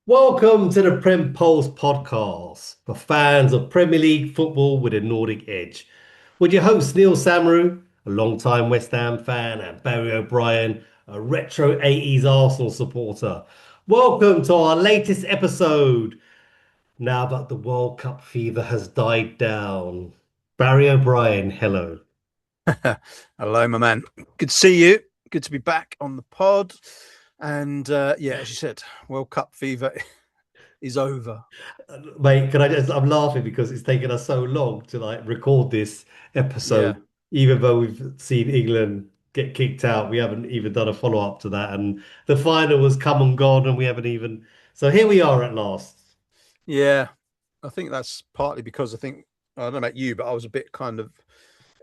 Welcome to the Prem Pulse podcast for fans of Premier League football with a Nordic edge. With your host Neil Samaru, a long-time West Ham fan, and Barry O'Brien, a retro 80s Arsenal supporter. Welcome to our latest episode. Now that the World Cup fever has died down. Barry O'Brien, hello. Hello, my man. Good to see you. Good to be back on the pod. And yeah, as you said, World Cup fever is over. Mate, can I just, I'm laughing because it's taken us so long to like record this episode, Yeah, even though we've seen England get kicked out, we haven't even done a follow-up to that. And the final was come and gone, and we haven't even. So here we are at last. yeah. I think that's partly because I don't know about you, but I was a bit kind of,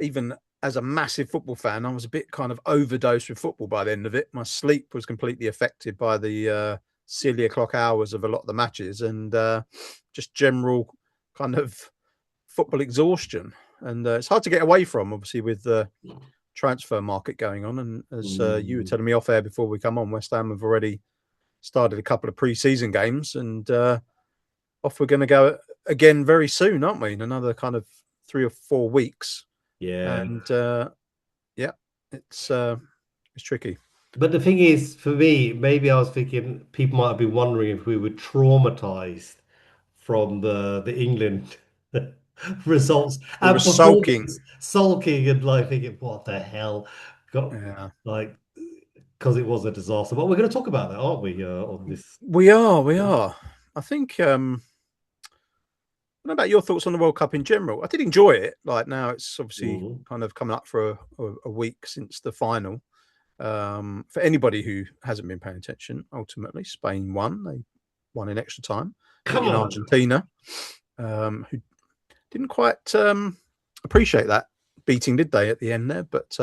even as a massive football fan, I was a bit kind of overdosed with football by the end of it. My sleep was completely affected by the silly o'clock hours of a lot of the matches and just general kind of football exhaustion. And it's hard to get away from, obviously, with the transfer market going on. And as you were Mm, telling me off air before we come on, West Ham have already started a couple of pre-season games, and off we're going to go again very soon, aren't we? In another kind of 3 or 4 weeks, yeah. and yeah, it's it's tricky. But the thing is, for me, maybe I was thinking people might be wondering if we were traumatized from the England results We were and sulking. performance, sulking and like thinking, what the hell? Got Yeah, like because it was a disaster. But we're going to talk about that, aren't we? On this. we are. We are. I think. I don't know about your thoughts on the World Cup in general. I did enjoy it. Like now, it's obviously Mhm. kind of coming up for a week since the final. For anybody who hasn't been paying attention, ultimately Spain won. They won in extra time, Come beating on. Argentina, who didn't quite appreciate that beating, did they, at the end there? But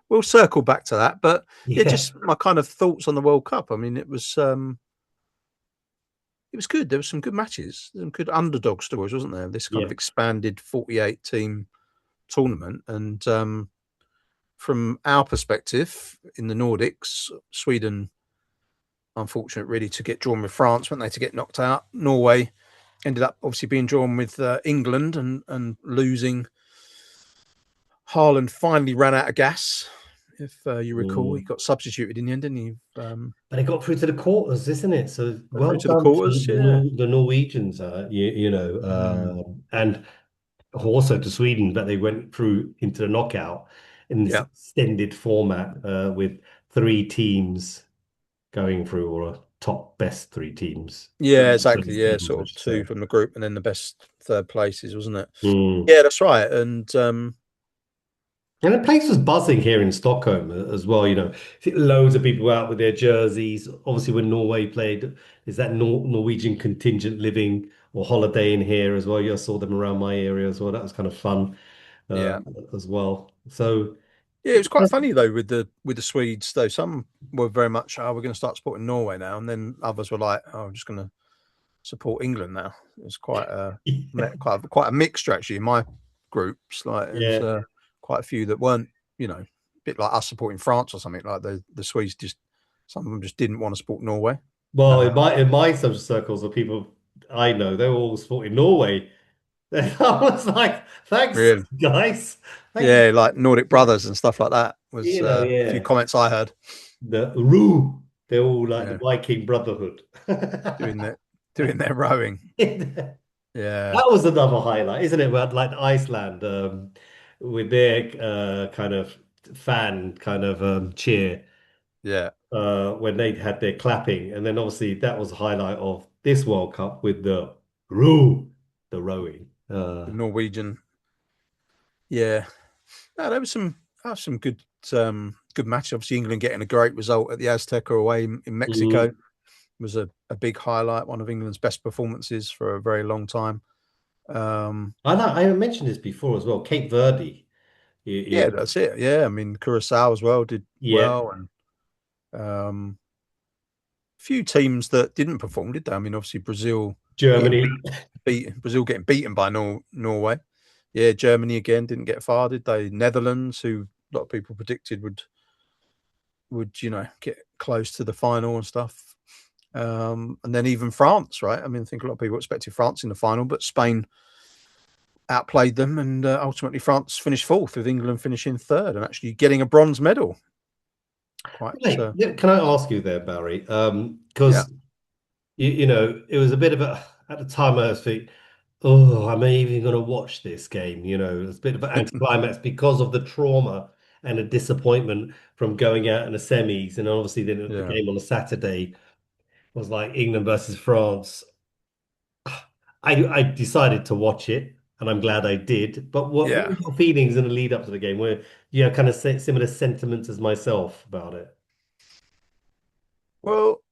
we'll circle back to that. But yeah, Yeah. just my kind of thoughts on the World Cup. I mean, it was good. There were some good matches, some good underdog stories, wasn't there? This kind Yeah. of expanded 48 team tournament. And from our perspective in the Nordics, Sweden, unfortunate really to get drawn with France, weren't they, to get knocked out? Norway ended up obviously being drawn with England and losing. Haaland finally ran out of gas. If you recall, he Mm. got substituted in the end, didn't he? But it got through to the quarters, isn't it? So Got through well to the done to quarters. Yeah. The Norwegians, Mm. and also to Sweden that they went through into the knockout in this Yeah. extended format with three teams going through, or a top best three teams Yeah, for exactly. the Yeah, season, sort I of should two say. from the group and then the best third places, wasn't it? Mm. Yeah, that's right. And And the place was buzzing here in Stockholm as well. Loads of people out with their jerseys. Obviously, when Norway played, is that Norwegian contingent living or holidaying here as well? You saw them around my area as well. That was kind of fun uh, yeah. as well. So, Yeah, it was quite funny though with the Swedes though. Some were very much, oh, we're going to start supporting Norway now, and then others were like, oh, I'm just going to support England now. It was quite a mixture actually in my groups. Like there was yeah. quite a few that weren't, a bit like us supporting France or something. Like the Swedes just some of them just didn't want to support Norway. Well, Uh, in my social circles of people I know, they were all supporting Norway. I was like, thanks, really, guys. Thanks. yeah, like Nordic brothers and stuff like that was a few Yeah. comments I heard. The Roo, they're all like the Yeah, Viking Brotherhood. doing their doing their rowing. That Yeah, was another highlight, isn't it? Where like Iceland with their kind of fan kind of cheer yeah. when they had their clapping, and then obviously that was a highlight of this World Cup with the Roo, the rowing. The Norwegian. Yeah, no, there was some good match. Obviously, England getting a great result at the Azteca away in Mexico Mm. was a big highlight. One of England's best performances for a very long time. Um, I mentioned this before as well. Cape Verde, yeah, that's it. Yeah, I mean Curacao as well did yeah, well, and few teams that didn't perform, did they? I mean, obviously getting Germany. Brazil getting beaten by Norway. Yeah, Germany again didn't get far, did they? Netherlands, who a lot of people predicted would get close to the final and stuff. And then even France, right? I mean, I think a lot of people expected France in the final, but Spain outplayed them, and ultimately France finished fourth, with England finishing third and actually getting a bronze medal. Quite, Hey, yeah, can I ask you there, Barry? yeah, Because it was a bit of a at the time I was thinking, oh, am I even going to watch this game? It's a bit of an anticlimax because of the trauma and the disappointment from going out in the semis, and obviously then the yeah. game on a Saturday was like England versus France. I decided to watch it, and I'm glad I did. But what were Yeah. your feelings in the lead up to the game? Were you kind of similar sentiments as myself about it? Well,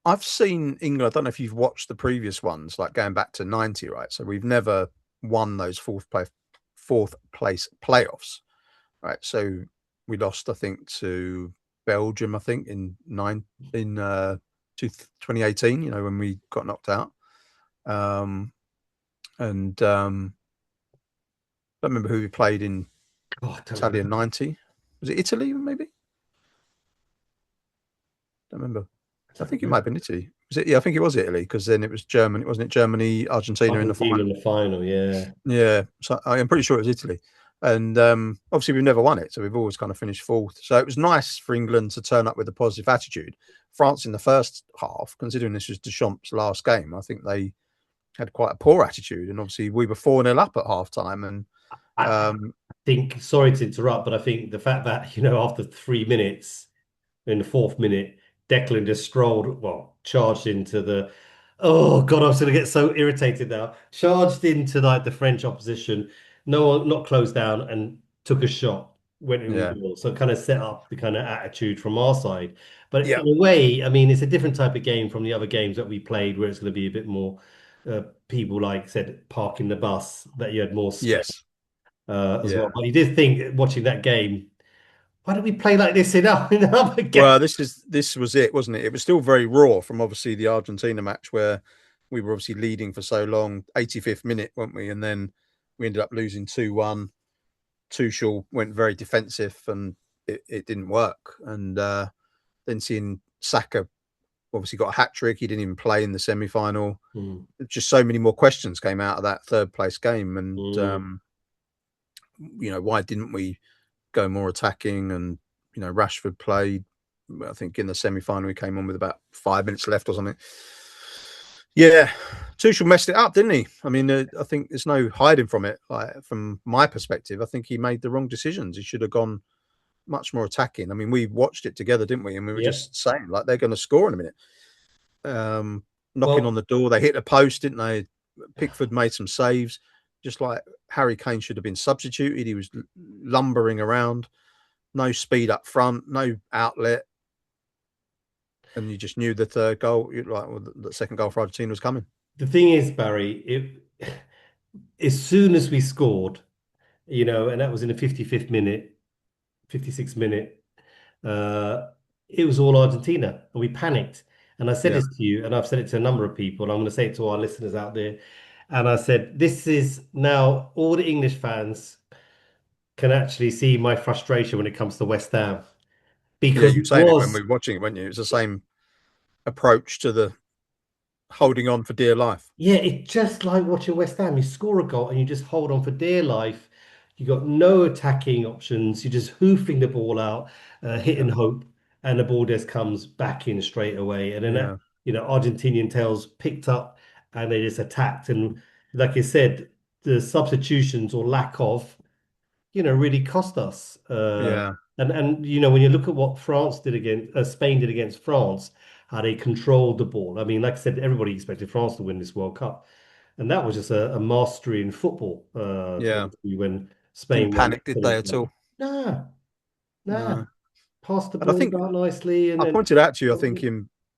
I've seen England. I don't know if you've watched the previous ones, like going back to '90, right? So we've never won those fourth place playoffs, right? So we lost, I think, to Belgium, I think, in 2018. When we got knocked out. Um, and I don't remember who we played in Oh, I don't Italia remember. '90. Was it Italy? Maybe. Don't remember. I I don't think it might have remember. been Italy. Was it? Yeah, I think it was Italy because then it was Germany, wasn't it? Germany, Argentina in the Argentina in final. the final, yeah. Yeah, so I'm pretty sure it was Italy, and obviously we've never won it, so we've always kind of finished fourth. So it was nice for England to turn up with a positive attitude. France in the first half, considering this was Deschamps' last game, I think they had quite a poor attitude, and obviously we were 4-0 up at half time, and I um, think, sorry to interrupt, but I think the fact that, after 3 minutes, in the fourth minute, Declan just charged into oh God, I was going to get so irritated now. Charged into like the French opposition, no one, not closed down, and took a shot, went in yeah, goal. So it kind of set up the kind of attitude from our side. But yeah, in a way, I mean, it's a different type of game from the other games that we played, where it's going to be a bit more people, like said, parking the bus, that you had more space yes, as well. yeah. But you did think watching that game, why don't we play like this in in other games? Well, this was it, wasn't it? It was still very raw from obviously the Argentina match where we were obviously leading for so long, 85th minute, weren't we? And then we ended up losing 2-1. Tuchel went very defensive and it didn't work. And then seeing Saka obviously got a hat trick, he didn't even play in the semi final. Mm, Just so many more questions came out of that third place game. And, mm. why didn't we go more attacking? And, Rashford played, I think in the semi final, he came on with about 5 minutes left or something. Yeah, Tuchel messed it up, didn't he? I mean, I think there's no hiding from it. Like from my perspective, I think he made the wrong decisions. He should have gone much more attacking. I mean, we watched it together, didn't we? And we were Yep. just saying, like, they're going to score in a minute. Knocking on Well, the door, they hit a post, didn't they? Pickford made some saves, just like Harry Kane should have been substituted. He was lumbering around, no speed up front, no outlet, and you just knew the third goal, the second goal for Argentina was coming. the thing is, Barry, as soon as we scored, and that was in the 55th minute, 56th minute, uh, it was all Argentina, and we panicked. And I said Yeah, this to you, and I've said it to a number of people, and I'm going to say it to our listeners out there. And I said, this is now all the English fans can actually see my frustration when it comes to West Ham yeah, because you it were saying it when was. we were watching it, weren't you? It was the same approach to the holding on for dear life. Yeah, it's just like watching West Ham. You score a goal and you just hold on for dear life. You got no attacking options. You're just hoofing the ball out, hit Yeah, and hope, and the ball just comes back in straight away. And then yeah, Argentinian tails picked up and they just attacked. And like you said, the substitutions or lack of really cost us. yeah, And when you look at what France did against Spain did against France, how they controlled the ball. I mean, like I said, everybody expected France to win this World Cup, and that was just a mastery in football. To be yeah. honest with you, when Didn't Spain went panic, did they excellent. at all? Nah, nah, No. passed the And I ball think about nicely, and I then pointed out to you, I think,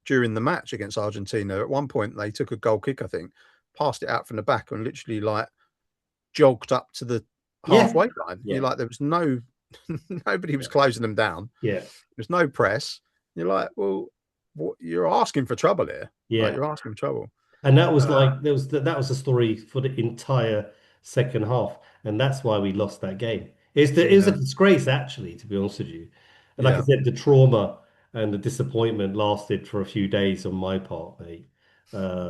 during the match against Argentina, at one point they took a goal kick, I think, passed it out from the back and literally like jogged up to the yeah, halfway line. You're yeah, like, there was no nobody was yeah, closing them down. yeah, There's no press. You're like, well, what, you're asking for trouble here. Like yeah. you're asking for trouble. And that was Uh, like that was the story for the entire second half, and that's why we lost that game. It was a yeah, disgrace, actually, to be honest with you. And like I yeah, said, the trauma. and the disappointment lasted for a few days on my part, mate.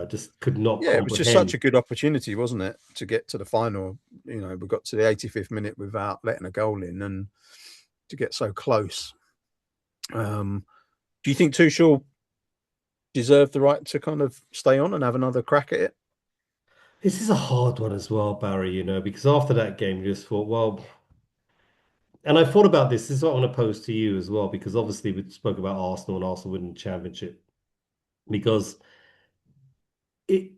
Just could not Yeah, it was just such comprehend. a good opportunity, wasn't it, to get to the final? We got to the 85th minute without letting a goal in, and to get so close. Do you think Tuchel deserved the right to kind of stay on and have another crack at it? This is a hard one as well, Barry, because after that game, you just thought, well, and I thought about this. This is what I want to pose to you as well, because obviously we spoke about Arsenal and Arsenal winning the championship. Because it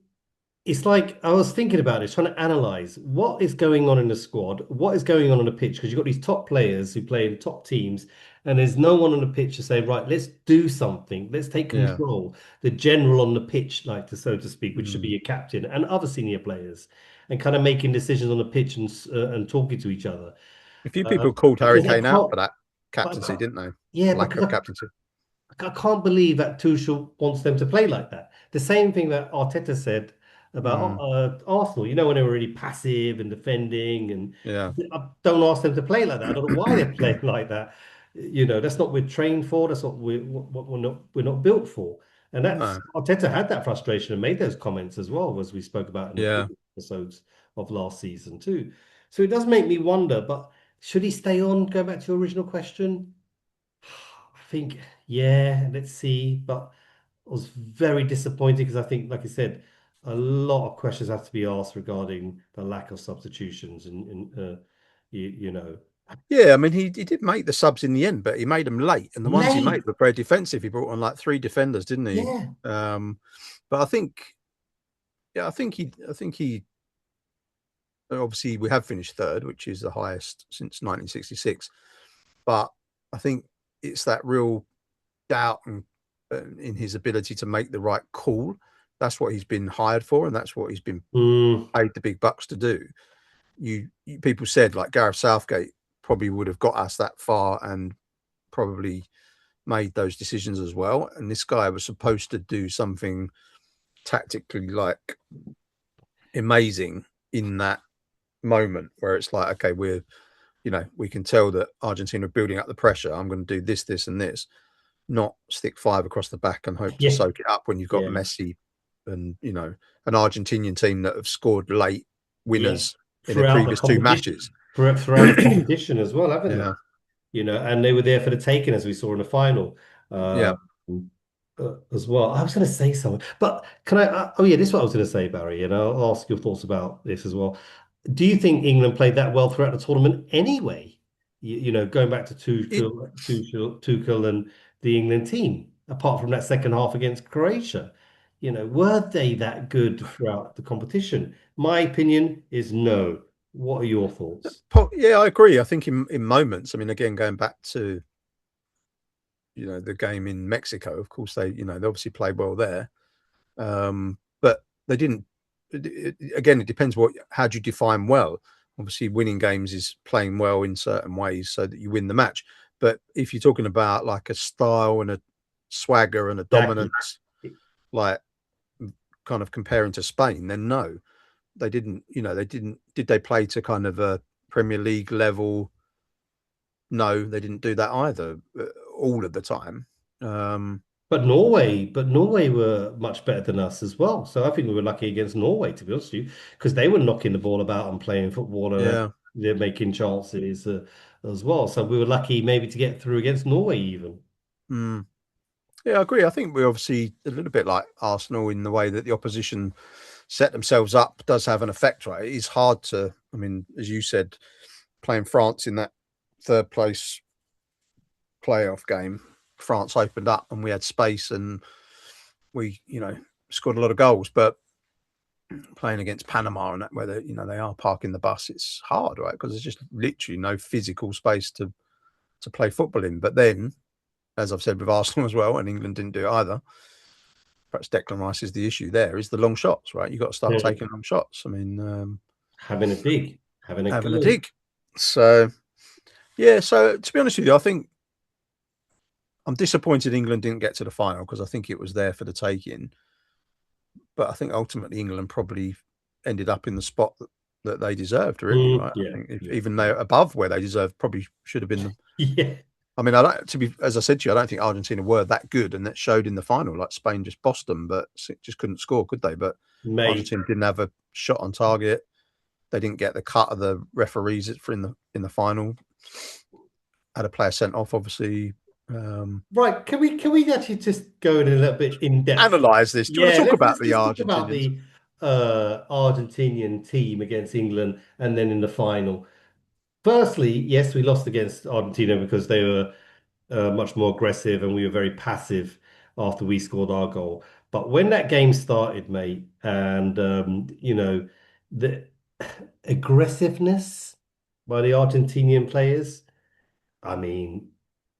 it's like I was thinking about it, trying to analyze what is going on in the squad, what is going on the pitch, because you've got these top players who play in top teams, and there's no one on the pitch to say, right, let's do something, let's take Yeah. control. The general on the pitch, like to so to speak, which should be Mm. your captain and other senior players, and kind of making decisions on the pitch and talking to each other. A few Uh, people called Harry because I Kane out can't, for that but I captaincy, can't, didn't they? yeah, Lack because of captaincy. I can't believe that Tuchel wants them to play like that. The same thing that Arteta said about Mm. Arsenal. When they were really passive and defending, and Yeah. I don't ask them to play like that. I don't know why they're playing like that. That's not what we're trained for. That's not what we're not built for. And that's No. Arteta had that frustration and made those comments as well, as we spoke about in the Yeah. previous episodes of last season too. So it does make me wonder. But should he stay on? Go back to your original question. I think, yeah, let's see. But I was very disappointed because I think, like I said, a lot of questions have to be asked regarding the lack of substitutions and you know, Yeah, I mean, he did make the subs in the end, but he made them late, and the ones he made late. were very defensive. He brought on like three defenders, didn't he? Yeah. But I think, yeah, I think he. Obviously, we have finished third, which is the highest since 1966. But I think it's that real doubt in his ability to make the right call. That's what he's been hired for, and that's what he's been Mm, paid the big bucks to do. People said like Gareth Southgate probably would have got us that far and probably made those decisions as well. And this guy was supposed to do something tactically like amazing in that moment where it's like, okay, we can tell that Argentina are building up the pressure. I'm going to do this, this, and this, not stick five across the back and hope to yeah. soak it up when you've got Yeah. Messi and an Argentinian team that have scored late Yeah. winners in their Throughout the previous two competition, matches. throughout the competition as well, haven't Yeah, they? And they were there for the taking, as we saw in the final. yeah. Uh, as well. I was going to say something, but can I? Oh, yeah, this is what I was going to say, Barry, and I'll ask your thoughts about this as well. Do you think England played that well throughout the tournament anyway? Going back to It Tuchel and the England team, apart from that second half against Croatia, were they that good throughout the competition? My opinion is no. What are your thoughts? Yeah, I agree. I think in moments, I mean, again, going back to the game in Mexico, of course they obviously played well there, but they didn't. Again, it depends how do you define well. Obviously, winning games is playing well in certain ways so that you win the match. But if you're talking about like a style and a swagger and a Exactly. dominance, like kind of comparing to Spain, then no, they didn't. They didn't. Did they play to kind of a Premier League level? No, they didn't do that either all of the time. Um, But Norway were much better than us as well. So I think we were lucky against Norway, to be honest with you, because they were knocking the ball about and playing football and yeah, they're making chances as well. So we were lucky maybe to get through against Norway even. mm, yeah, I agree. I think we're obviously a little bit like Arsenal in the way that the opposition set themselves up does have an effect, right? It is hard to, I mean, as you said, playing France in that third place playoff game, France opened up and we had space and we, scored a lot of goals. But playing against Panama and that, where they are parking the bus, it's hard, right? Because there's just literally no physical space to play football in. But then, as I've said with Arsenal as well, and England didn't do it either. Perhaps Declan Rice is the issue. There is the long shots, right? You've got to start Yeah. taking long shots. I mean, Having a dig, having a having a go. dig. So yeah. So to be honest with you, I think I'm disappointed England didn't get to the final because I think it was there for the taking. But I think ultimately England probably ended up in the spot that they deserved, really, right? I Yeah, think yeah, even though above where they deserved, probably should have been yeah. I mean, I don't, to be as I said to you, I don't think Argentina were that good, and that showed in the final. Like Spain just bossed them, but just couldn't score, could they? But Mate, Argentina didn't have a shot on target. They didn't get the cut of the referees for in the final. Had a player sent off, obviously. right, can we actually just go in a little bit in depth? Analyze this. Do you want to Yeah, talk let's about let's the just talk about Argentinians? the Argentinian team against England and then in the final. Firstly, yes, we lost against Argentina because they were much more aggressive and we were very passive after we scored our goal. But when that game started, mate, and the aggressiveness by the Argentinian players, I mean,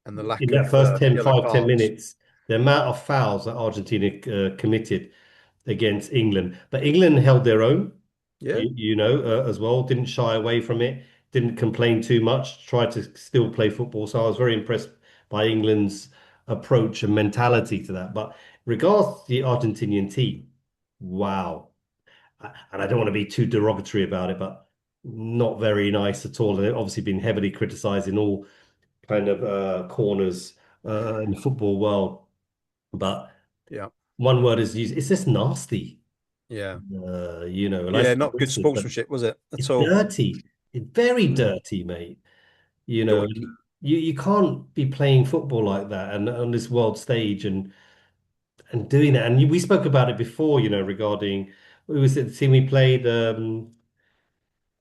And the in lack that of first 10, yellow 5, 10 cards. minutes, the amount of fouls that Argentina committed against England. But England held their own, Yeah, as well, didn't shy away from it, didn't complain too much, tried to still play football. So I was very impressed by England's approach and mentality to that. But regards to the Argentinian team, wow. And I don't want to be too derogatory about it, but not very nice at all. And they've obviously been heavily criticized in all kind of corners in the football world. But yeah, one word is used, it's just nasty. yeah, And I yeah. say Not good racist, but sportsmanship, was it it's at all? dirty. It's very Mm. dirty, mate. You know, Doink. and you can't be playing football like that and on this world stage and doing that. And we spoke about it before, regarding it was the team we played, and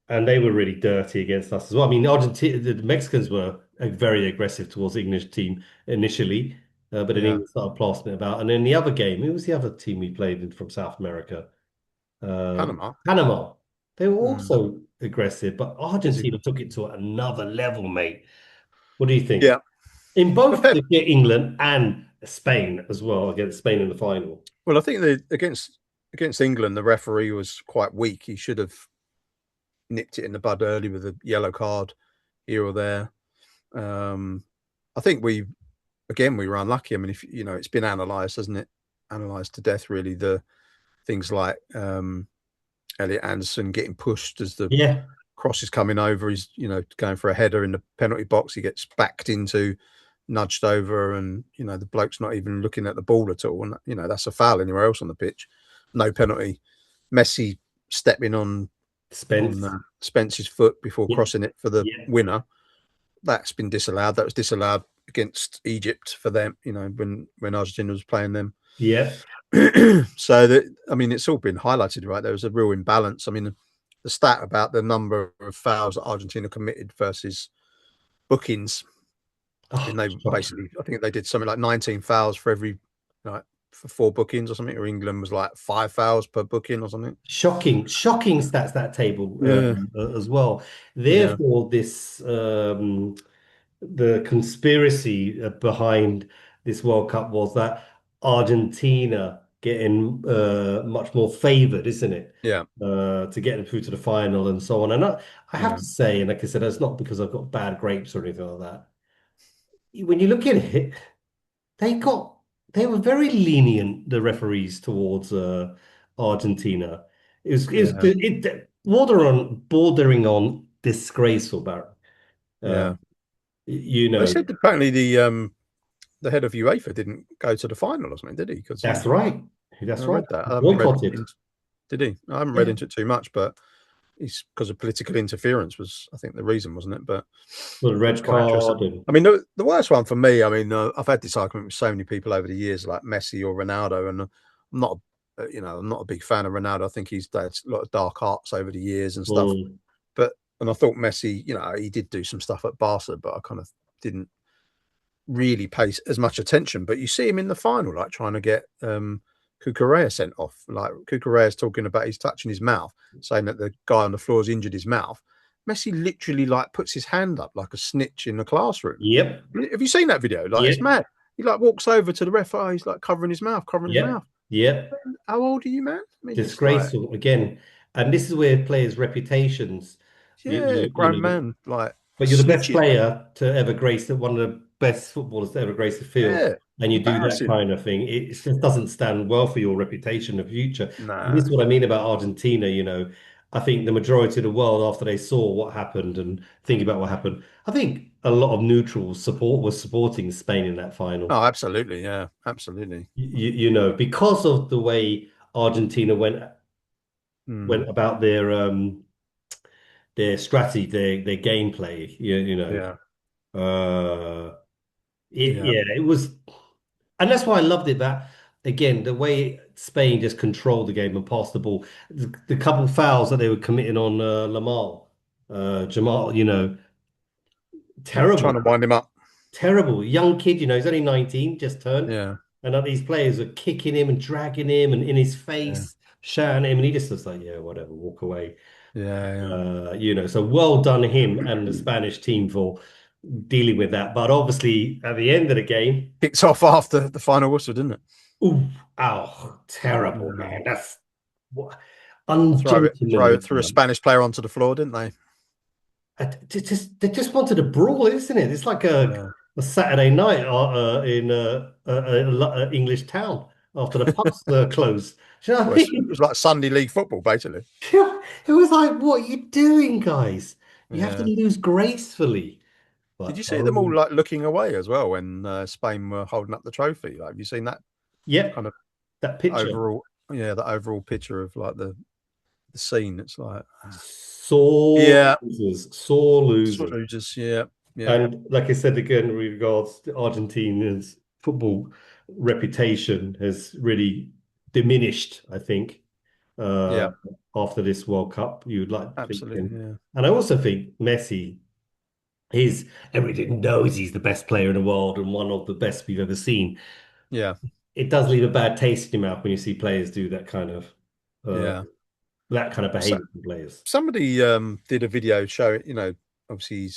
they were really dirty against us as well. I mean, Argentina, the Mexicans were very aggressive towards the English team initially, but then Yeah, England started plastering it about. And then the other game, who was the other team we played from South America? Panama. Panama. They were Mm. also aggressive, but Argentina Physical. took it to another level, mate. What do you think? Yeah, In but both Pep. the England and Spain as well, against Spain in the final. Well, I think against England, the referee was quite weak. He should have nipped it in the bud early with a yellow card here or there. Um, I think we were unlucky. I mean, if it's been analysed, hasn't it? Analysed to death, really. The things like Elliot Anderson getting pushed as the Yeah, cross is coming over. He's going for a header in the penalty box. He gets backed into, nudged over, and the bloke's not even looking at the ball at all. And that's a foul anywhere else on the pitch. No penalty. Messi stepping on Spence. Spence's foot before Yeah, crossing it for the yeah, winner. That's been disallowed. That was disallowed against Egypt for them. When Argentina was playing them. yeah. So that I mean, it's all been highlighted, right? There was a real imbalance. I mean, the stat about the number of fouls that Argentina committed versus bookings. I mean, Oh, they shocking. basically, I think they did something like 19 fouls for every, like, for 4 bookings or something, or England was like 5 fouls per booking or something. Shocking stats that table Yeah, as well. yeah, Therefore, the conspiracy behind this World Cup was that Argentina getting much more favored, isn't it? yeah, To get them through to the final and so on. And I have yeah, to say, and like I said, that's not because I've got bad grapes or anything like that. When you look at it, they got they were very lenient, the referees towards Argentina. yeah, Bordering on disgraceful, Barry. Uh, yeah. you They know, said apparently the head of UEFA didn't go to the final or something, did he? Because that's right. I That's right. read that. I haven't read Boycotted. into, did he? I haven't read Yeah. into it too much, but he's because of political interference was, I think, the reason, wasn't it? But With a it was red quite interesting. card and I mean, the worst one for me, I mean, I've had this argument with so many people over the years, like Messi or Ronaldo, and I'm not, I'm not a big fan of Ronaldo. I think he's had a lot of dark arts over the years and stuff. mm, But and I thought Messi, he did do some stuff at Barca, but I kind of didn't really pay as much attention. But you see him in the final, like trying to get Cucurella sent off. Like Cucurella's talking about he's touching his mouth, saying that the guy on the floor has injured his mouth. Messi literally like puts his hand up like a snitch in the classroom. yep, Have you seen that video? Like it's yep, mad. He like walks over to the ref. Oh, he's like covering his mouth, covering his yep, mouth. yep. How old are you, man? I mean, it's like, Disgraceful again. And this is where players' reputations, you, yeah, you grown know, man, like but you're the best snitching. player to ever grace one of the best footballers to ever grace the field, Yeah, and you do that embarrassing. kind of thing. It just doesn't stand well for your reputation in the future. And this Nah, is what I mean about Argentina. I think the majority of the world, after they saw what happened and think about what happened, I think a lot of neutrals support was supporting Spain in that final. Oh, absolutely. Yeah, absolutely. Because of the way Argentina Mm, went about their strategy, their gameplay. yeah, yeah. Yeah, it was, and that's why I loved it. That again, the way Spain just controlled the game and passed the ball, the couple fouls that they were committing on Jamal, Trying terrible, to wind him up. terrible. Young kid, he's only 19, just turned, Yeah, and these players are kicking him and dragging him and in his yeah, face, shouting at him, and he just was like, yeah, whatever, walk away. yeah, So well done him and the Spanish team for dealing with that. But obviously, at the end of the game, kicked off after the final whistle, didn't it? ooh, ow, terrible, Mm. man. That's what Throw ungentlemanly. a Spanish player onto the floor, didn't they? They just wanted a brawl, isn't it? It's like Yeah. a Saturday night in a English town after the pubs closed. Do you know what Well, I it mean? was like Sunday league football, basically. It was like, what are you doing, guys? You have to Yeah. lose gracefully. Did you But see them all oh, like looking away as well when Spain were holding up the trophy? Like, have you seen that yep, kind of that picture. overall? Yeah, the overall picture of like the scene. It's like, Sore yeah, losers, sore sort losers. of just yeah, And like I said again, with regards to Argentina's football reputation has really diminished, I think, uh, yeah, after this World Cup. You'd like to think. absolutely, And, yeah, and I also think Messi is, everybody knows he's the best player in the world and one of the best we've ever seen. yeah, It does leave a bad taste in your mouth when you see players do uh, yeah. that kind of So behavior from players. somebody did a video showing, obviously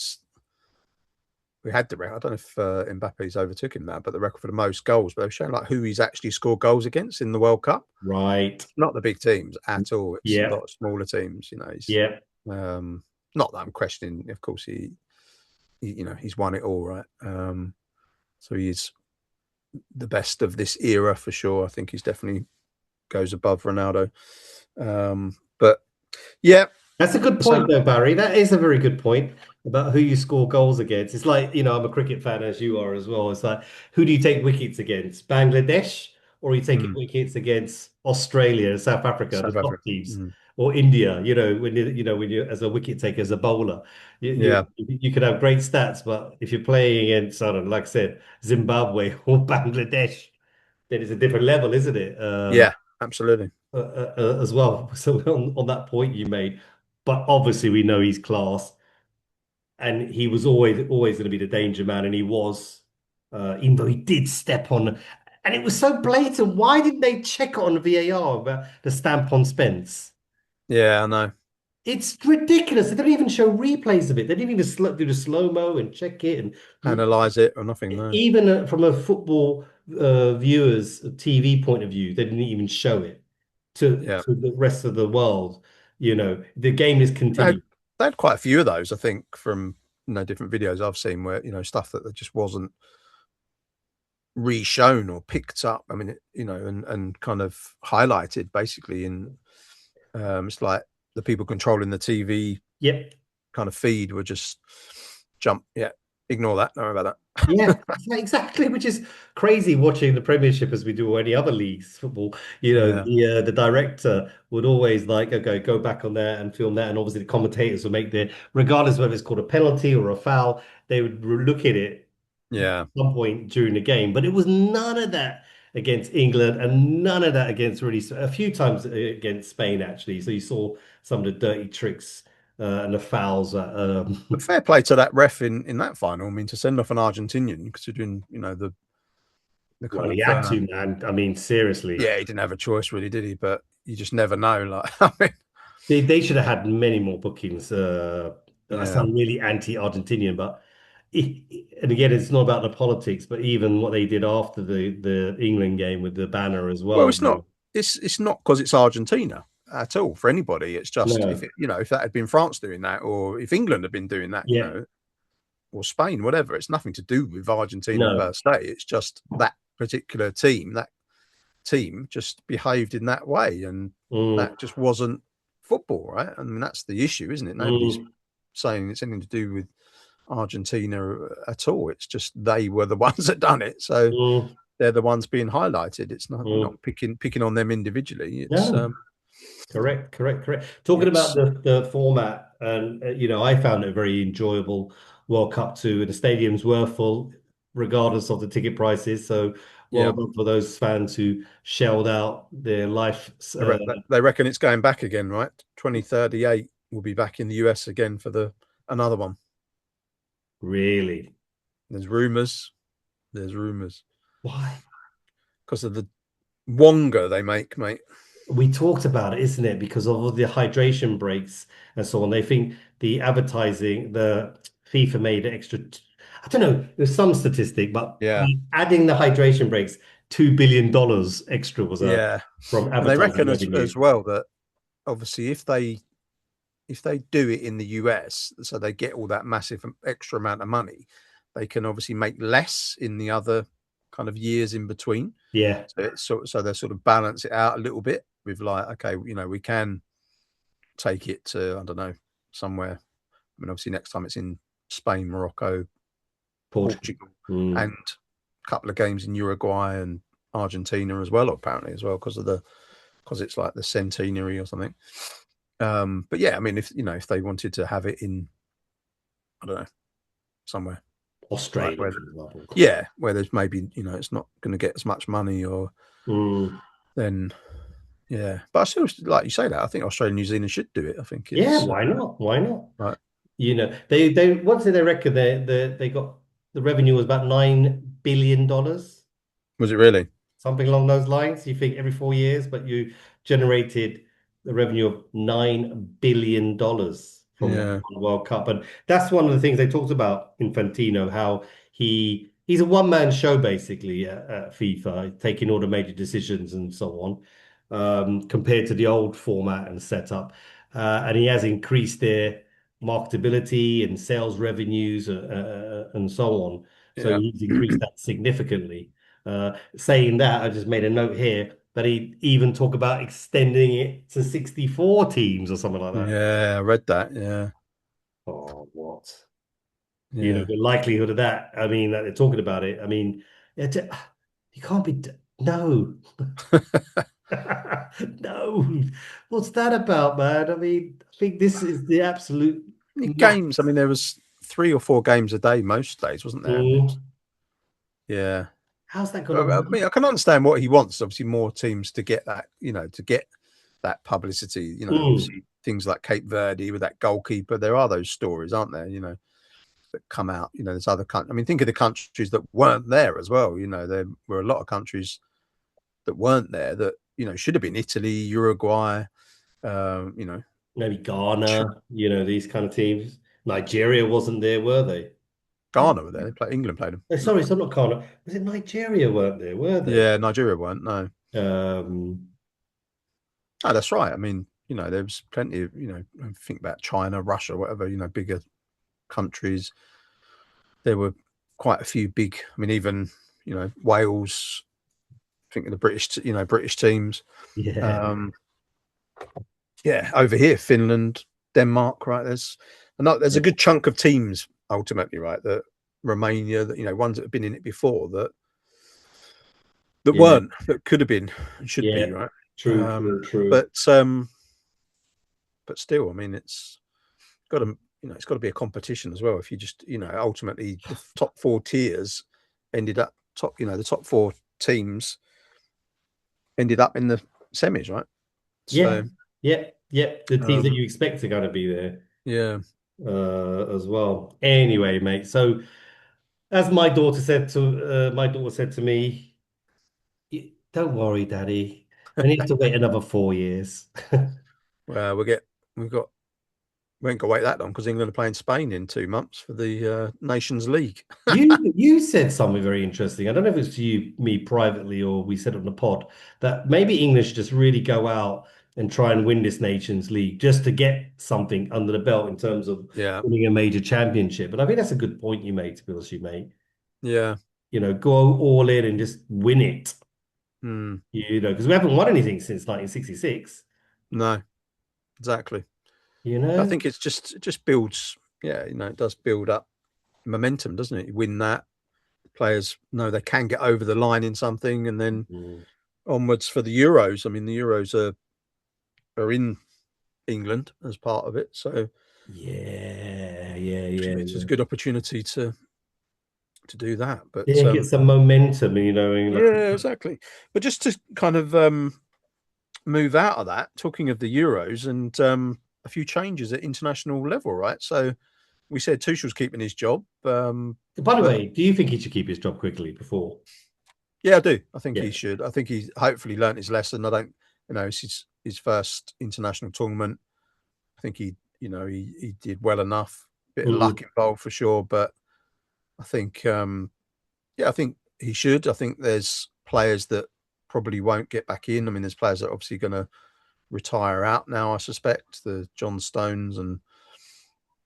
we had the record. I don't know if Mbappe's overtook him now, but the record for the most goals. But they were showing like who he's actually scored goals against in the World Cup. Right. Not the big teams at all. It's a Yeah. lot of smaller teams. He's Yeah. not that I'm questioning. Of course, he's won it all, right? So he's the best of this era for sure. I think he's definitely goes above Ronaldo. But yeah, That's a good so point, though, Barry. That is a very good point about who you score goals against. It's like, I'm a cricket fan as you are as well. It's like, who do you take wickets against? Bangladesh, or are you taking mm, wickets against Australia and South Africa, the South top Africa. teams, Mm, or India? When you as a wicket taker, as a bowler, yeah, you could have great stats, but if you're playing against, I don't know, like I said, Zimbabwe or Bangladesh, then it's a different level, isn't it? yeah, absolutely. As well. So on that point you made, but obviously we know he's class, and he was always going to be the danger man, and he was, even though he did step on, and it was so blatant. Why didn't they check it on VAR about the stamp on Spence? Yeah, I know. It's ridiculous. They don't even show replays of it. They didn't even do the slow-mo and check it. And Analyze it or nothing. No. even from a football viewers TV point of view, they didn't even show it Yeah. to the rest of the world. The game is They had, continued. they had quite a few of those, I think, from different videos I've seen where stuff that just wasn't re-shown or picked up. I mean, and kind of highlighted basically in it's like the people controlling the TV Yep. kind of feed were just jump. Yeah, ignore that. Don't worry about Yeah, that. exactly. Which is crazy watching the Premiership as we do or any other leagues football. Yeah, The director would always like, okay, go back on there and film that, and obviously the commentators will make their, regardless whether it's called a penalty or a foul, they would look at it yeah. some point during the game, but it was none of that against England and none of that against really a few times against Spain actually. So you saw some of the dirty tricks and the fouls. But fair play to that ref in that final. I mean, to send off an Argentinian, considering the kind Well, he of had to, man. I mean, seriously, yeah, he didn't have a choice, really, did he? But you just never know. Like, I mean, they should have had many more bookings. I yeah. sound really anti-Argentinian, but and again, it's not about the politics, but even what they did after the England game with the banner as Well, well. it's not. It's not because it's Argentina at all for anybody. It's just if No, if that had been France doing that, or if England had been doing that, yeah, or Spain, whatever. It's nothing to do with Argentina no. per se. It's just that particular team, that team just behaved in that way, and Mm. that just wasn't football, right? I mean, that's the issue, isn't it? Nobody's Mm, saying it's anything to do with Argentina at all. It's just they were the ones that done it, so mm, they're the ones being highlighted. It's not we're not mm. picking on them individually. No, correct, correct, correct. Talking about It's the format, and I found it a very enjoyable World Cup too. The stadiums were full, regardless of the ticket prices. So well yeah. done for those fans who shelled out their life. They reckon it's going back again, right? 2038 will be back in the US again for the another one. Really, There's rumors. There's rumors why? because of the wonga they make, mate. We talked about it, isn't it? Because of all the hydration breaks and so on. They think the advertising, the FIFA made extra. I don't know. There's some statistic, but Yeah, adding the hydration breaks, $2 billion extra was yeah, from and they advertising reckon revenue. as well that obviously if they do it in the US, so they get all that massive extra amount of money, they can obviously make less in the other kind of years in between. Yeah, So so they sort of balance it out a little bit with like, okay, we can take it to I don't know somewhere. I mean, obviously next time it's in Spain, Morocco, Portugal. Portugal, Mm. and a couple of games in Uruguay and Argentina as well, apparently as well because it's like the centenary or something. But yeah, I mean, if they wanted to have it in, I don't know, somewhere like Australia, where, for example. yeah, where there's maybe it's not going to get as much money, or Mm. then yeah. But I still like you say that. I think Australia and New Zealand should do it. I think Yeah, it's why not? Why not? right. They what did they reckon? They got the revenue was about $9 billion. Was it really? Something along those lines. You think every 4 years, but you generated the revenue of $9 billion from that Yeah, one World Cup. And that's one of the things they talked about Infantino, how he's a one-man show basically at FIFA, taking all the major decisions and so on, compared to the old format and setup. And he has increased their marketability and sales revenues and so on. So yeah, he's increased that significantly. Saying that, I just made a note here that he even talk about extending it to 64 teams or something like that. yeah. I read that. Yeah, Oh, what? yeah. The likelihood of that. I mean, that they're talking about it. I mean, it, you can't be. No, no. What's that about, man? I mean, I think this is the absolute Games. I max. mean, there was 3 or 4 games a day most days, wasn't there? And it's Mm. yeah. How's that going to I mean, work? I can understand what he wants. Obviously, more teams to get that, to get that publicity. Mm. Obviously things like Cape Verde with that goalkeeper. There are those stories, aren't there? That come out. There's other countries. I mean, think of the countries that weren't there as well. There were a lot of countries that weren't there that should have been Italy, Uruguay. You know, Maybe Ghana, these kind of teams. Nigeria wasn't there, were they? Oh, Ghana were there. England played them. sorry, so not Ghana. Was it Nigeria weren't there, were they? Yeah, Nigeria weren't. No, Um, oh, that's right. I mean, there was plenty of think about China, Russia, whatever. Bigger countries. There were quite a few big. I mean, even Wales. Think of the British teams. yeah, Um, yeah, over here, Finland, Denmark, right? There's a yeah, good chunk of teams ultimately, right? That Romania, that ones that have been in it before that yeah, weren't, that could have been, and should yeah. be, right? True, true, true. But still, I mean, got to it's got to be a competition as well. If you just ultimately the top 4 tiers ended up the top 4 teams ended up in the semis, right? Yeah, So yeah, yeah. The teams that um, you expect are going to be there yeah, as well. Anyway, mate. So as my daughter said to me, Don't worry, Daddy. We need to wait another 4 years." well, we've got we ain't got to wait that long because England are playing Spain in 2 months for the Nations League. You said something very interesting. I don't know if it's to you, me privately, or we said it on the pod, that maybe English just really go out and try and win this Nations League just to get something under the belt in terms of Yeah, winning a major championship. And I think that's a good point you made, to be honest, you mate. yeah, Go all in and just win it. mm, Because we haven't won anything since 1966. no, exactly. You I know? think it just builds. Yeah, it does build up momentum, doesn't it? You win that, players know they can get over the line in something, and then Mm. onwards for the Euros. I mean, the Euros are in England as part of it, so Yeah, yeah, yeah, it's a yeah. good opportunity to do that. But Yeah, get some momentum, and like, yeah, exactly. But just to kind of move out of that, talking of the Euros and a few changes at international level, right? So we said Tuchel's keeping his job, by the but way, do you think he should keep his job quickly before? yeah, I do. I think he Yeah. should. I think he hopefully learnt his lesson. I don't, it's his first international tournament. I think he did well enough. Bit of luck Mm. involved for sure, but I think I think he should. I think there's players that probably won't get back in. I mean, there's players that are obviously going to retire out now. I suspect the John Stones and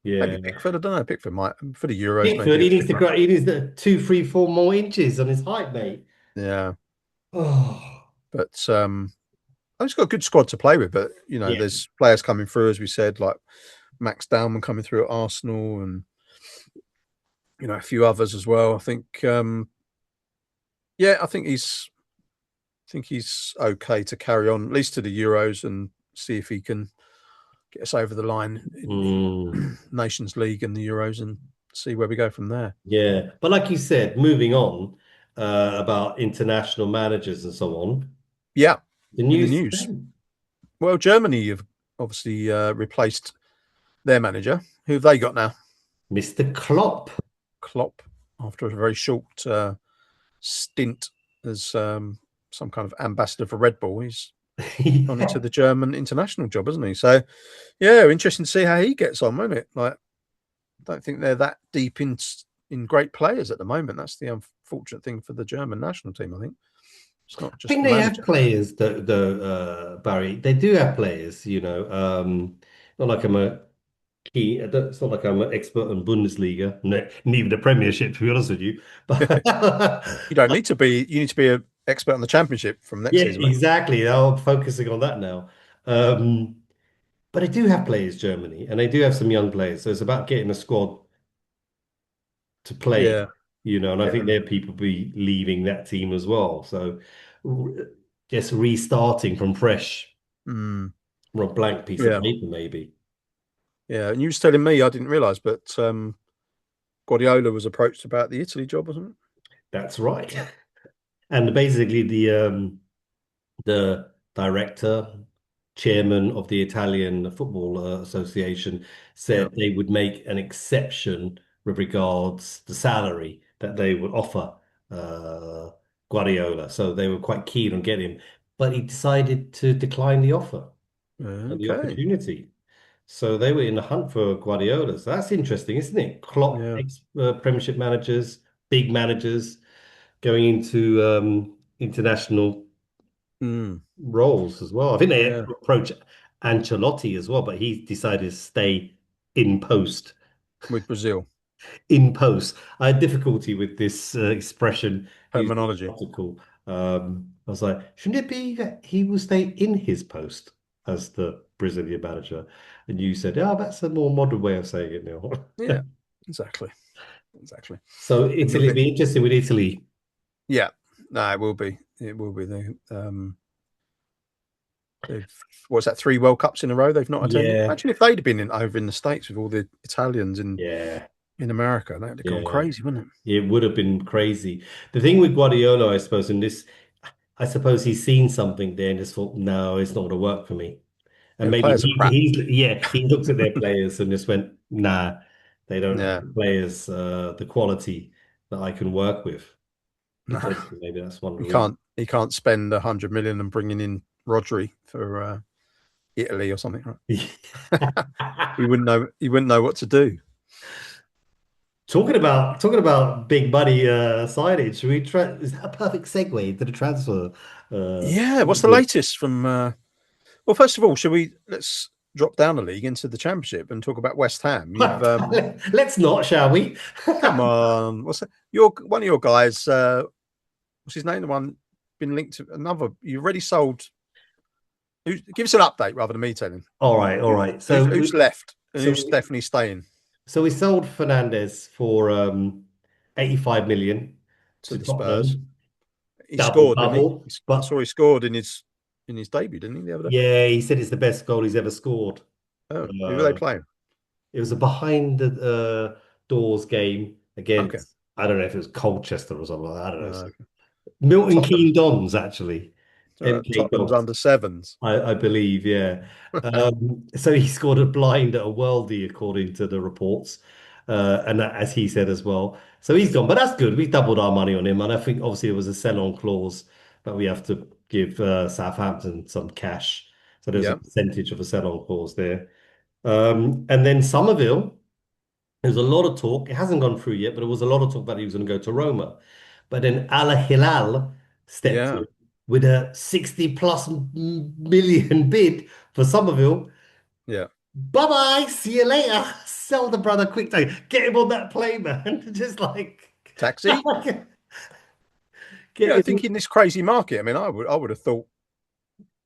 maybe Yeah. Pickford. I don't know. Pickford might for the Euros Pickford, maybe a he bit needs to much. grow, he needs the 2, 3, 4 more inches on his height, mate. Yeah, Oh, but he's got a good squad to play with. But yeah. there's players coming through as we said, like Max Dowman coming through at Arsenal, and a few others as well. I think yeah, I think he's okay to carry on at least to the Euros and see if he can get us over the line in Mm, Nations League and the Euros and see where we go from there. yeah. But like you said, moving on about international managers and so on, Yeah, the in the news news. today, Well, Germany have obviously replaced their manager. Who have they got now? Mr. Klopp. Klopp, after a very short stint as some kind of ambassador for Red Bull. He's gone into Yeah. the German international job, hasn't he? So, yeah, interesting to see how he gets on, won't it? Like, I don't think they're that deep in great players at the moment. That's the unfortunate thing for the German national team. I think it's not I just think the they have manager. players, Barry. They do have players, not like I'm a it's not like I'm an expert on Bundesliga, neither the Premiership, to be honest with you. But You don't need to be. You need to be an expert on the championship from next yeah, season, mate. exactly. I'm focusing on that now. Um, but they do have players, Germany, and they do have some young players. So it's about getting a squad to play, Yeah, and I get think them. there are people be leaving that team as well. So just restarting from fresh, Mm, from a blank piece of yeah, paper, maybe. yeah. And you was telling me, I didn't realise, but Guardiola was approached about the Italy job, wasn't it? That's right. And basically, the director, chairman of the Italian Football Association, Yeah. said they would make an exception with regards the salary that they would offer uh, Guardiola. So they were quite keen on getting him, but he decided to decline the offer and the Okay. opportunity. So they were in the hunt for Guardiola. So that's interesting, isn't it? Klopp, Yeah. ex-Premiership managers, big managers going into international Mm, roles as well. I think they yeah. approach Ancelotti as well, but he decided to stay in post. With Brazil In post. I had difficulty with this expression used in the terminology. article. I was like, shouldn't it be that he will stay in his post as the Brazilian manager? And you said, oh, that's a more modern way of saying it now. Yeah. Exactly. Exactly. So And Italy, with it'd it, be interesting with Italy. yeah. No, it will be. It will be. They've what's that? 3 World Cups in a row they've not attended. Yeah, Imagine if they'd have been over in the States with all the Italians yeah, in America. That'd have gone yeah. crazy, wouldn't it? It would have been crazy. The thing with Guardiola, I suppose, in this, I suppose he's seen something there and just thought, no, it's not going to work for me. And Yeah, the maybe players are crap. he looked at their players and just went, nah, they don't have Yeah. the players, the quality that I can work with. No. Potentially, maybe that's one of the You reasons. can't spend 100 million and bringing in Rodri for Italy or something, right? He wouldn't know what to do. Talking about big money signage, should we try is that a perfect segue into the transfer? Uh, Yeah, what's the latest from well, first of all, let's drop down a league into the championship and talk about West Ham. You've let's not, shall we? come on, what's that? Your one of your guys, what's his name? The one been linked to another. You already sold. Give us an update rather than me telling. All right, all right. Who's left and So who's we, definitely staying so we sold Fernandez for 85 million to to the Spurs? Tottenham, He double scored, didn't he? double. I But saw he scored in his debut, didn't he, the other day? yeah, he said it's the best goal he's ever scored. Oh, who were they Uh, playing? it was a behind the doors game Okay. against, I don't know if it was Colchester or something like that. I don't know. Uh, So Milton Tottenham's Keynes Dons, actually. MK Tottenham's Dons. under sevens. I believe, yeah. So he scored a blind at a worldie, according to the reports, and that, as he said as well. So he's gone, but that's good. We doubled our money on him, and I think obviously there was a sell-on clause, but we have to give Southampton some cash. So there's a Yeah, percentage of a sell-on clause there. And then Somerville. There's a lot of talk. It hasn't gone through yet, but there was a lot of talk that he was going to go to Roma. But then Al Hilal stepped yeah, in with a 60 plus million bid for Somerville. yeah. Bye bye, see you later. Sell the brother quick time. Get him on that plane, man. Just like Taxi. get Yeah, I him. think in this crazy market, I mean, I would have thought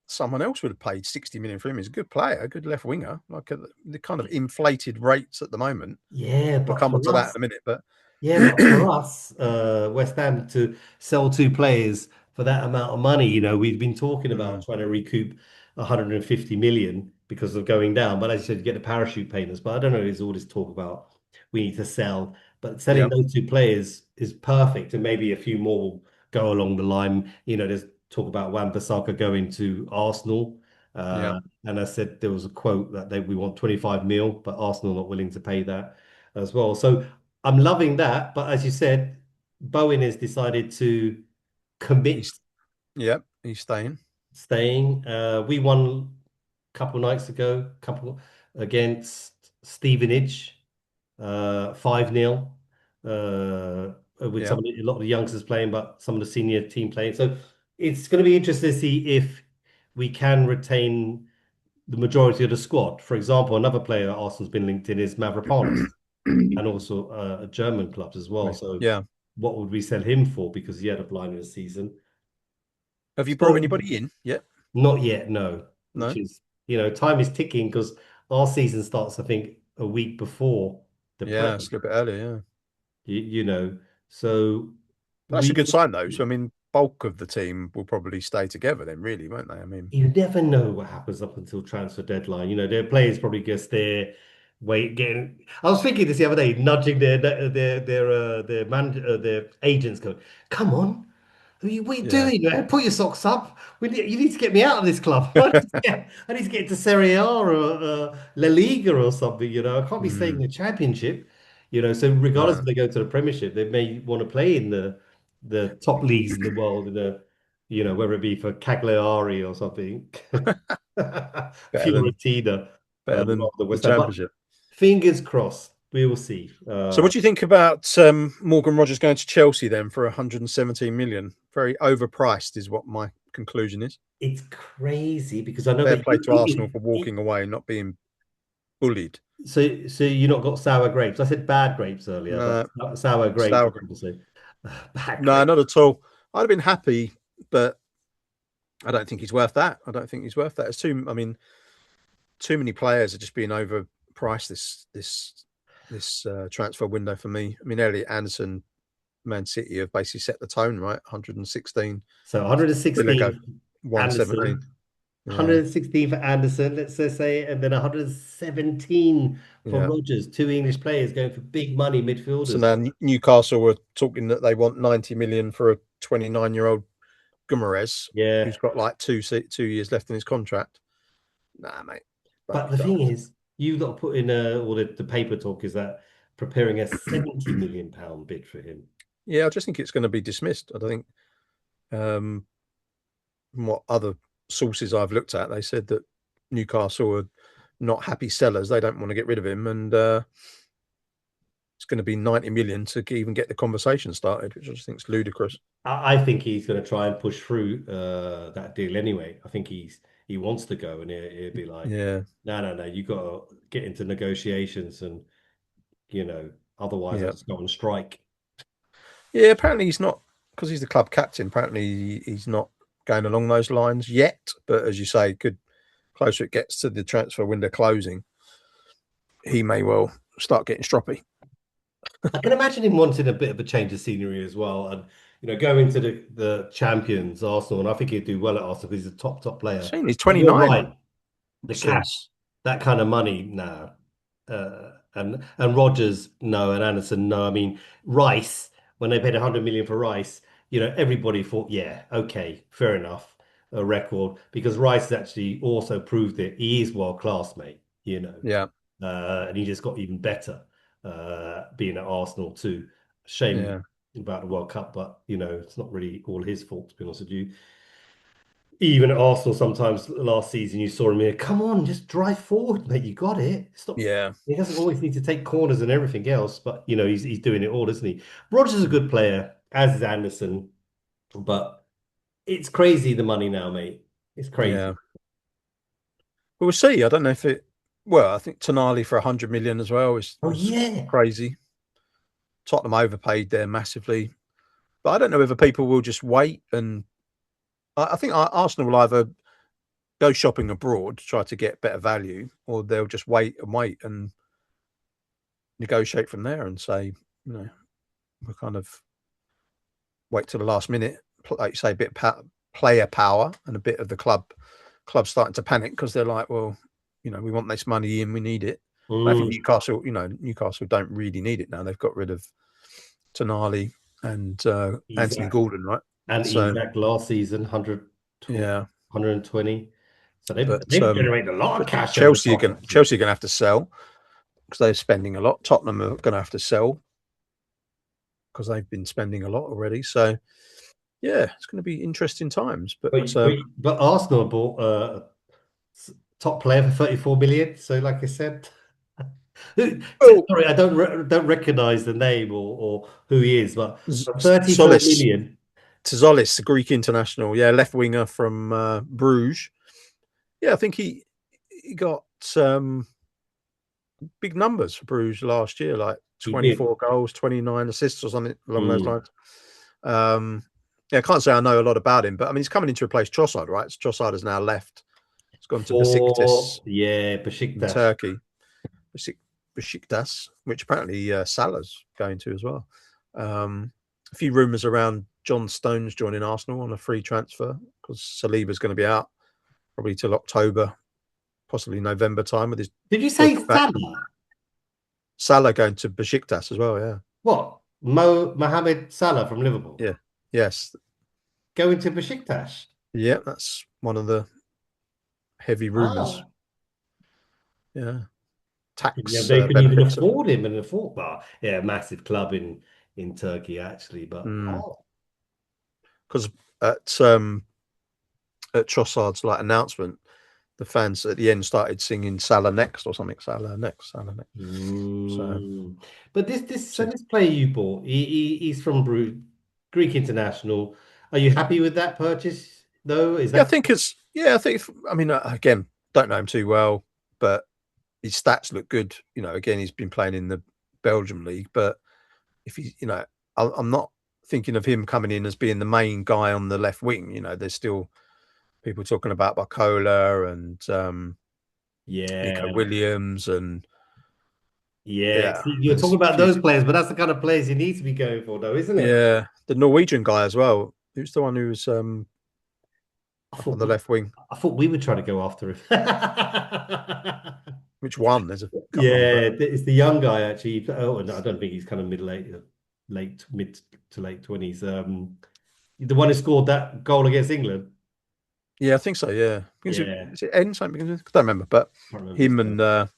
someone else would have paid 60 million for him. He's a good player, a good left winger. Like the kind of inflated rates at the moment. Yeah, We'll but come on for to that in us, a minute, but yeah, but for us, West Ham to sell two players for that amount of money, we've been talking about mm, trying to recoup 150 million because of going down. But as you said, you get the parachute payments. But I don't know, there's all this talk about we need to sell. But selling yeah, those two players is perfect. And maybe a few more will go along the line. There's talk about Wan-Bissaka going to Arsenal. yeah. And I said there was a quote that we want 25 mil, but Arsenal not willing to pay that as well. So I'm loving that, but as you said, Bowen has decided to commit He's yeah, he's staying. staying. We won a couple nights ago, couple against Stevenage, 5-0, with Yeah, a lot of the youngsters playing, but some of the senior team playing. So it's going to be interesting to see if we can retain the majority of the squad. For example, another player Arsenal's been linked in is Mavropanos, and also German clubs as well. So yeah. what would we sell him for? Because he had a blinding season. Have you brought So anybody in yet? not yet, no. Which No. is, time is ticking because our season starts, I think, a week before the Yeah, Prem. it's a little bit earlier. Yeah, You know, so but that's a we good sign though. So I mean, bulk of the team will probably stay together then, really, won't they? I mean, you never know what happens up until transfer deadline. Their players probably just there, wait, getting. I was thinking this the other day, nudging their agents, going, "Come on, what are you yeah. doing, man? Put your socks up. You need to get me out of this club. I need to get into Serie A or La Liga or something. I can't be staying in Mm, the Championship. So regardless if no. they go to the Premiership, they may want to play in the top leagues in the world, whether it be for Cagliari or something, Better than Fiorentina, better than rather than the West Ham. But championship. fingers crossed, we will see. So, what do you think about Morgan Rogers going to Chelsea then for 117 million? Very overpriced, is what my conclusion is. It's crazy because I know Fair that play to Arsenal for walking away and not being bullied. so you not got sour grapes. I said bad grapes earlier, but No, sour grapes, I sour. want to say. Bad No, grapes. not at all. I'd have been happy, but I don't think he's worth that. I don't think he's worth that. It's too. I mean, too many players are just being overpriced this transfer window for me. I mean, Elliot Anderson, Man City have basically set the tone, right? 116. So Villa go 116 117. Anderson, Yeah, 116 for Anderson, let's just say, and then 117 for yeah. Rogers. Two English players going for big money So midfielders. now Newcastle were talking that they want 90 million for a 29-year-old Gumares who's Yeah. got like 2 years left in his contract. Nah, mate, bugger But the thing daft. is, you've got to put in or the paper talk is that preparing a 70 million pound bid for him. Yeah, I just think it's going to be dismissed. I don't think um, from what other sources I've looked at, they said that Newcastle are not happy sellers. They don't want to get rid of him, and it's going to be 90 million to even get the conversation started, which I just think is ludicrous. I think he's going to try and push through that deal anyway. I think he wants to go, and he'll be like, Yeah, no, no, no, you got to get into negotiations, and otherwise I'll yeah, just go on strike. yeah. Apparently, he's not because he's the club captain. Apparently, he's not going along those lines yet. But as you say, could closer it gets to the transfer window closing, he may well start getting stroppy. I can imagine him wanting a bit of a change of scenery as well, and going to the champions, Arsenal, and I think he'd do well at Arsenal because he's a top player. Seen he's But you're 29. right, the So cash, that kind of money, no. And Rogers, no, and Anderson, no. I mean, Rice, when they paid 100 million for Rice, everybody thought, yeah, okay, fair enough, a record, because Rice has actually also proved it. He is world class, mate. yeah, And he just got even better being at Arsenal too. Shame yeah, about the World Cup, but it's not really all his fault, to be honest with you. Even at Arsenal, sometimes last season you saw him here. Come on, just drive forward, mate. You got it. Stop. yeah. He doesn't always need to take corners and everything else, but he's doing it all, isn't he? Rodgers is a good player, as is Anderson, but it's crazy the money now, mate. It's crazy. Yeah. But we'll see. I don't know if it. Well, I think Tonali for 100 million as well Oh is yeah, crazy. Tottenham overpaid there massively, but I don't know whether people will just wait. And I think Arsenal will either go shopping abroad to try to get better value, or they'll just wait and negotiate from there and say, we'll kind of wait till the last minute, like you say, a bit of player power and a bit of the club starting to panic because they're like, well, we want this money in, we need it. I think Mm, Newcastle don't really need it now. They've got rid of Tonali and Anthony Isak Gordon, right? and So Isak last season, 100, yeah, 120. So they've but they've generated a lot of cash over the Chelsea are past going couple of years. Chelsea are going to have to sell because they're spending a lot. Tottenham are going to have to sell because they've been spending a lot already. So yeah, it's going to be interesting times. But But Arsenal bought top player for 34 million. So, like I said, well, sorry, I don't recognize the name or who he is, but for 34 Solis million, Tzolis, the Greek international, yeah, left winger from Bruges. Yeah, I think he got big numbers for Bruges last year, like he did. 24 goals, 29 assists or something along those Mm. lines. Yeah, I can't say I know a lot about him, but I mean, he's coming in to replace Trossard, right? So Trossard has now left. He's gone to For Besiktas yeah, in Besiktas. Turkey. Besiktas, which apparently Salah's going to as well. A few rumours around John Stones joining Arsenal on a free transfer because Saliba's going to be out probably till October, possibly November time with his Did you say foot back. Salah? Salah going to Besiktas as well, yeah. What? Mohamed Salah from Liverpool Yeah. Yes. going to Besiktas? Yeah, that's one of the heavy rumours. Ah. Yeah. Yeah, Tax they couldn't even benefits. afford him and afford, well, yeah, massive club in Turkey actually, but oh, Because at Trossard's like announcement, the fans at the end started singing Salah next or something. Salah next, Salah next. So mm. But this so see. this player you bought, he's from Greek international. Are you happy with that purchase though? Is Yeah, I that think it's yeah. I think I mean again, don't know him too well, but his stats look good. Again, he's been playing in the Belgium league, but if he, I'm not thinking of him coming in as being the main guy on the left wing. There's still people talking about Barcola and Nico yeah, Williams and yeah. yeah, See, you're talking there's a about few. those players, but that's the kind of players you need to be going for, though, isn't it? Yeah, the Norwegian guy as well. Who's the one who's I up on thought the left wing? I thought we would try to go after him. Which one? There's a couple of them, Yeah, but it's the young guy actually. Oh, and I don't think he's kind of mid to late 20s. The one who scored that goal against England. yeah, I think so. Yeah, Yeah, is it N something? I don't remember, but can't remember his him name. and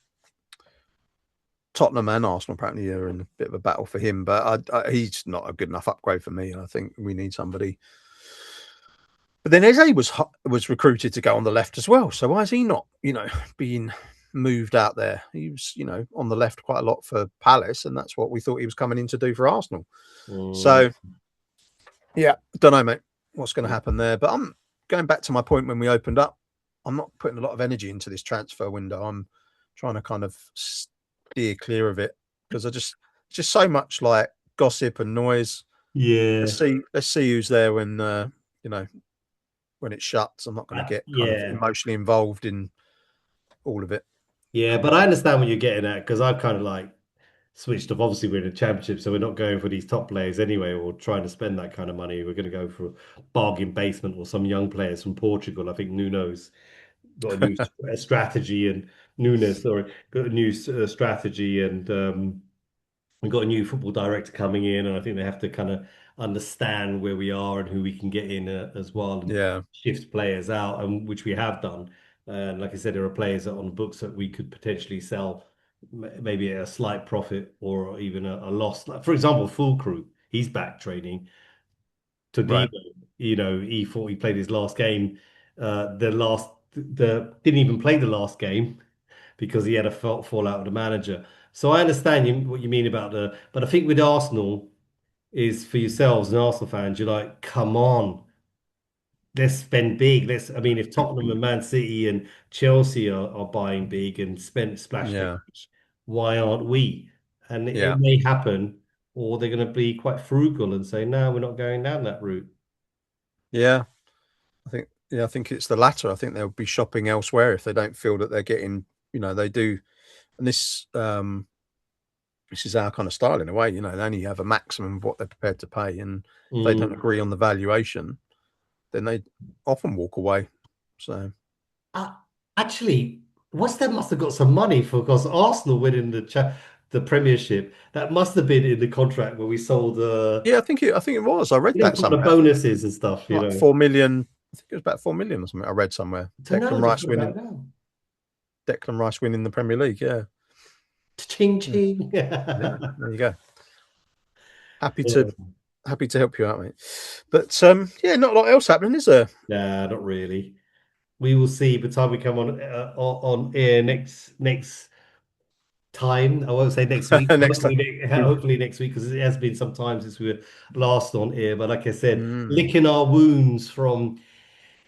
Tottenham and Arsenal apparently are in a bit of a battle for him. But he's not a good enough upgrade for me. I think we need somebody. But then Eze was recruited to go on the left as well. So why is he not, being moved out there? He was, on the left quite a lot for Palace, and that's what we thought he was coming in to do for Arsenal. Mm, So yeah, don't know, mate, what's going to happen there. But I'm going back to my point when we opened up. I'm not putting a lot of energy into this transfer window. I'm trying to kind of steer clear of it because just so much like gossip and noise. yeah, Let's see who's there when you know when it shuts. I'm not going to get kind of yeah. emotionally involved in. all of it. Yeah, but I understand what you're getting at because I've kind of like switched off. Obviously, we're in a championship, so we're not going for these top players anyway, or trying to spend that kind of money. We're going to go for bargain basement or some young players from Portugal. I think Nuno's got a new strategy, and Nunes, sorry, got a new strategy, and we've got a new football director coming in, and I think they have to kind of understand where we are and who we can get in as well, and Yeah, shift players out, and which we have done. And like I said, there are players that are on the books that we could potentially sell, maybe at a slight profit or even a loss. Like for example, Full Crew, he's back training. right. Todibo, he thought he played his last game. The didn't even play the last game because he had a fallout with the manager. So I understand what you mean about but I think with Arsenal is for yourselves and Arsenal fans, you're like, come on, let's spend big. I mean, if Tottenham and Man City and Chelsea are buying big and spent splash the Yeah, cash, why aren't we? And it yeah, may happen, or they're going to be quite frugal and say, no, we're not going down that route. yeah. I think it's the latter. I think they'll be shopping elsewhere if they don't feel that they're getting, they do. And this is our kind of style in a way. They only have a maximum of what they're prepared to pay, and if they don't Mm. agree on the valuation, then they often walk away. So Uh, Actually, West Ham must have got some money for because Arsenal winning the Premiership. That must have been in the contract where we sold yeah, I think it was. I read that some of the somewhere. I think bonuses and stuff, like 4 million. I think it was about 4 million or something. I read somewhere. Don't know, just put it back down. Declan Rice winning the Premier League. Yeah, Ching yeah, ching. yeah. There you go. Happy to Yeah. happy to help you out, mate. But yeah, not a lot else happening, is there? Nah, not really. We will see by the time we come on air next time. I won't say next week. Next time. Hopefully next week because it has been some time since we were last on air. But like I said, Mm. licking our wounds from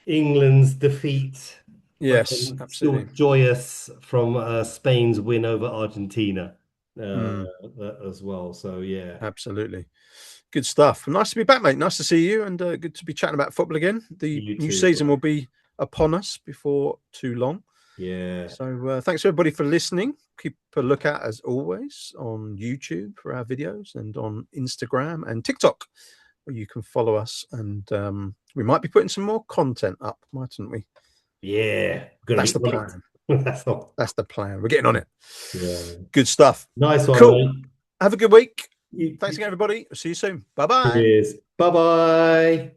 England's defeat, but Yes, then still absolutely. joyous from Spain's win over Argentina Mm, as well. So yeah, absolutely. Good stuff. Nice to be back, mate. Nice to see you, and good to be chatting about football again. The you new too, season will Brian. be upon us before too long. Yeah, So thanks everybody for listening. Keep a lookout as always on YouTube for our videos and on Instagram and TikTok where you can follow us. And we might be putting some more content up, mightn't we? yeah, gonna That's be the on plan. it. That's all. That's the plan. We're getting on it. Yeah, Good stuff. nice one, Cool. mate. Have a good week. You, Thanks again, everybody. See you soon. Bye bye. cheers. Bye bye.